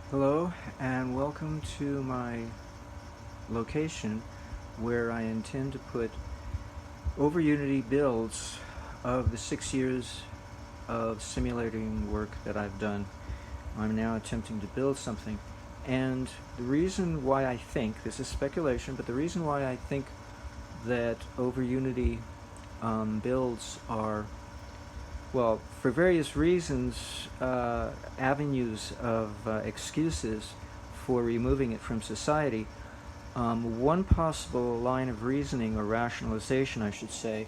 Hello and welcome to my location where I intend to put Overunity builds of the 6 years of simulating work that I've done. I'm now attempting to build something, and the reason why I think, this is speculation, but the reason why I think that Overunity builds are, well, for various reasons, avenues of excuses for removing it from society. One possible line of reasoning, or rationalization I should say,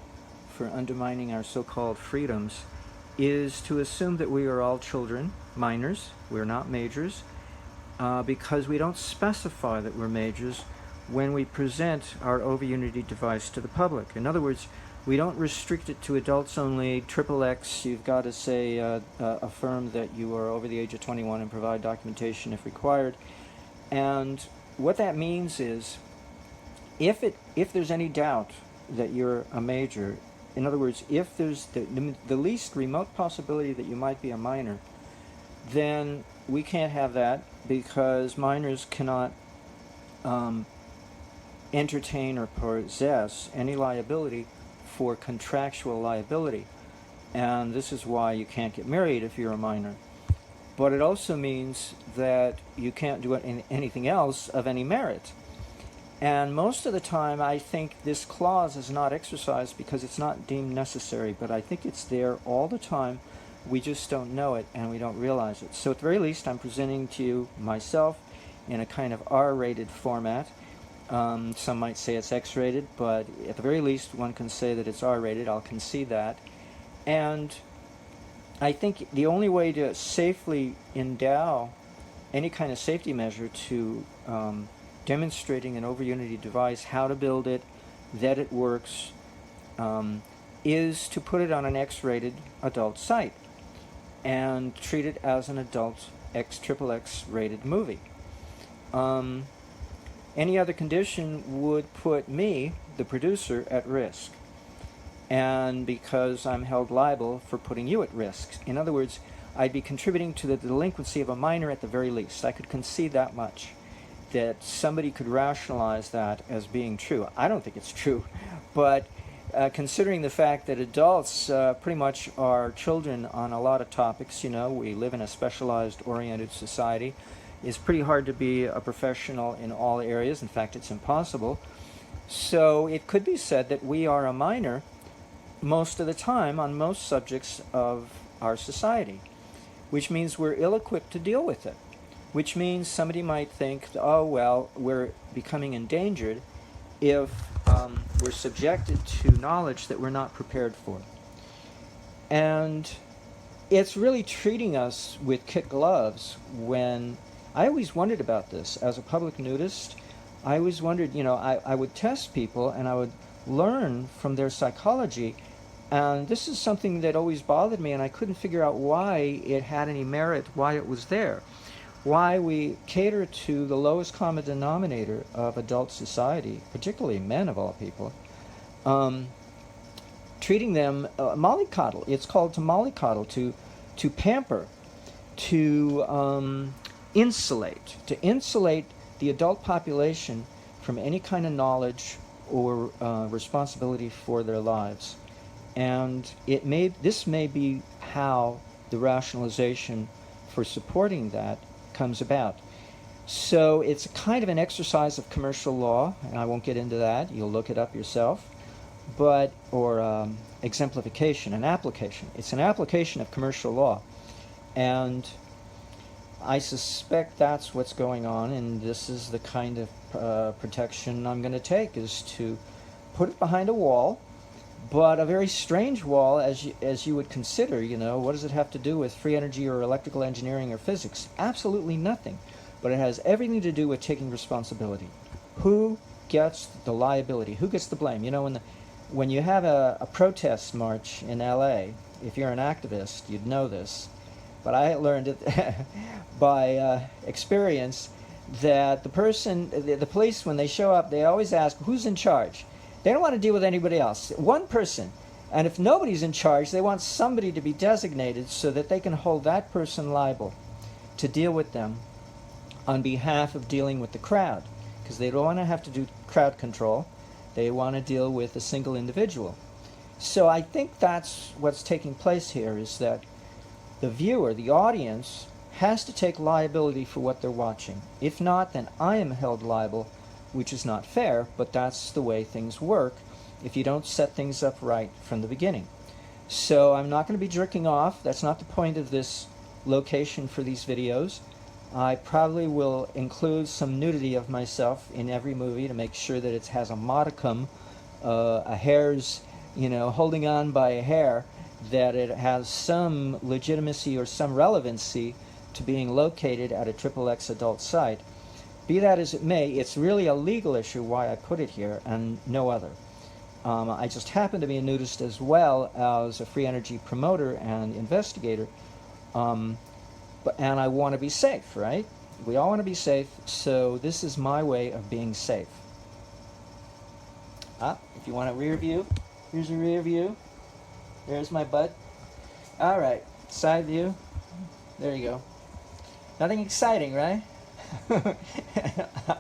for undermining our so-called freedoms is to assume that we are all children, minors, we're not majors, because we don't specify that we're majors when we present our Overunity device to the public. In other words, we don't restrict it to adults only, XXX, you've got to say, affirm that you are over the age of 21 and provide documentation if required. And what that means is, if there's any doubt that you're a major, in other words, if there's the least remote possibility that you might be a minor, then we can't have that, because minors cannot entertain or possess any liability for contractual liability. And this is why you can't get married if you're a minor. But it also means that you can't do anything else of any merit. And most of the time, I think this clause is not exercised because it's not deemed necessary, but I think it's there all the time. We just don't know it and we don't realize it. So at the very least, I'm presenting to you myself in a kind of R-rated format. Some might say it's X-rated, but at the very least, one can say that it's R-rated. I'll concede that. And I think the only way to safely endow any kind of safety measure to demonstrating an Overunity device, how to build it, that it works, is to put it on an X-rated adult site and treat it as an adult XXX rated movie. Any other condition would put me, the producer, at risk. And because I'm held liable for putting you at risk. In other words, I'd be contributing to the delinquency of a minor at the very least. I could concede that much, that somebody could rationalize that as being true. I don't think it's true, but considering the fact that adults pretty much are children on a lot of topics, we live in a specialized, oriented society, it's pretty hard to be a professional in all areas. In fact, it's impossible. So it could be said that we are a minor most of the time on most subjects of our society, which means we're ill-equipped to deal with it, which means somebody might think, oh, well, we're becoming endangered if we're subjected to knowledge that we're not prepared for. And it's really treating us with kid gloves when I always wondered about this. As a public nudist, I always wondered, I would test people and I would learn from their psychology. And this is something that always bothered me, and I couldn't figure out why it had any merit, why it was there. Why we cater to the lowest common denominator of adult society, particularly men of all people, treating them mollycoddle. It's called to mollycoddle, to pamper, to insulate the adult population from any kind of knowledge or responsibility for their lives. And this may be how the rationalization for supporting that comes about. So it's kind of an exercise of commercial law, and I won't get into that. You'll look it up yourself. Or exemplification, an application. It's an application of commercial law. And I suspect that's what's going on, and this is the kind of protection I'm going to take, is to put it behind a wall, but a very strange wall, as you would consider. What does it have to do with free energy or electrical engineering or physics? Absolutely nothing. But it has everything to do with taking responsibility. Who gets the liability? Who gets the blame? When you have a protest march in LA, if you're an activist, you'd know this. But I learned it by experience, that the police, when they show up, they always ask, who's in charge? They don't want to deal with anybody else. One person. And if nobody's in charge, they want somebody to be designated so that they can hold that person liable to deal with them on behalf of dealing with the crowd, because they don't want to have to do crowd control. They want to deal with a single individual. So I think that's what's taking place here, is that the viewer, the audience, has to take liability for what they're watching. If not, then I am held liable, which is not fair, but that's the way things work if you don't set things up right from the beginning. So I'm not going to be jerking off. That's not the point of this location for these videos. I probably will include some nudity of myself in every movie to make sure that it has a modicum, a hair's, holding on by a hair, that it has some legitimacy or some relevancy to being located at a XXX adult site. Be that as it may, it's really a legal issue why I put it here and no other. I just happen to be a nudist as well as a free energy promoter and investigator, and I want to be safe, right? We all want to be safe, so this is my way of being safe. If you want a rear view, here's a rear view. There's my butt. All right, side view. There you go. Nothing exciting, right?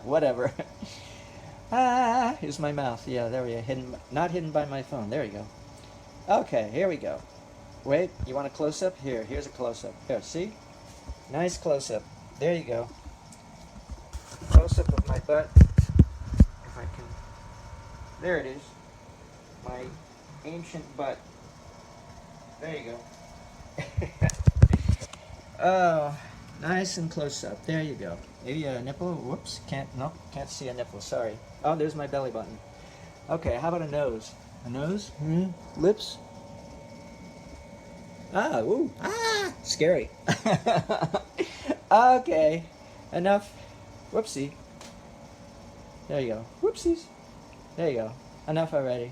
Whatever. Here's my mouth. Yeah, there we go. Not hidden by my phone. There you go. Okay, here we go. Wait, you want a close-up? Here's a close-up. Here, see? Nice close-up. There you go. Close-up of my butt. If I can. There it is. My ancient butt. There you go. Oh, nice and close up. There you go. Maybe a nipple. Whoops. Can't see a nipple. Sorry. Oh, there's my belly button. Okay, how about a nose? A nose? Lips? Ooh. Scary. Okay. Enough. Whoopsie. There you go. Whoopsies. There you go. Enough already.